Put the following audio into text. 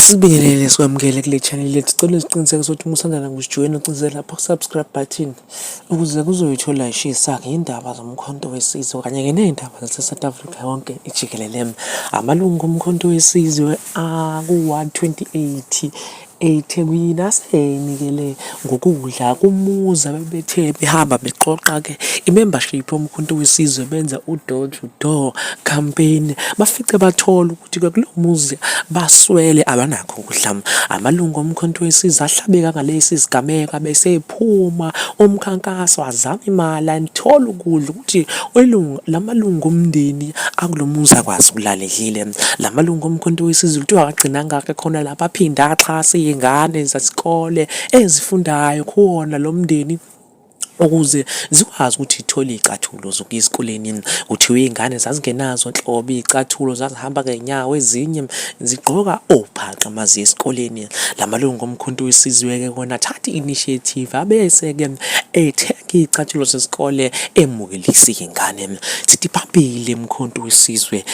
Asibingelele sikwamukele kule channel lethu. Sicela siqiniseke sokuthi musandana ngosijoyina ucinze lapho ku-subscribe button ukuze kuzoyithola ishisa-ke indaba zomkhonto wesizwe kanye-ke ney'ndaba zase-South Africa yonke ijikelele. Amalungu omkhonto wesizwe aku-128 eThekwini asey'nikele ngokudla kumuzi abebethe behamba bexoxa-ke i-membership yomkhonto wesizwe benza u-door to door campaign. Bafice bathola ukuthi-ke kulo muzi baswele abanakho ukudla. Amalungu omkhonto wesizwe ahlabeka ngalesi sigameko besephuma umkhankaso azama imali anithola ukudla ukuthi lamalungu omndeni akulo muzi akwazi ukulala edlile. Lamalungu omkhonto wesizwe kuthiwa akagcina ngakho khona lapha aphinda axhase iy'ngane zesikole ezifundayo kuwona lo mndeni ukuze zikwazi ukuthi ithole iy'cathulo zokuya esikoleni. Kuthiwa iy'ngane zazingenazo nhlobo iy'cathulo, zazihamba ngey'nyawo, ezinye zigqoka obhaxa maziya esikoleni. Lamalungu omkhonto wesizwe-ke kona athatha i-initiative abese-ke ethenga iy'cathulo zesikole emukelisa iy'ngane. Sithi phambili mkhonto wesizwe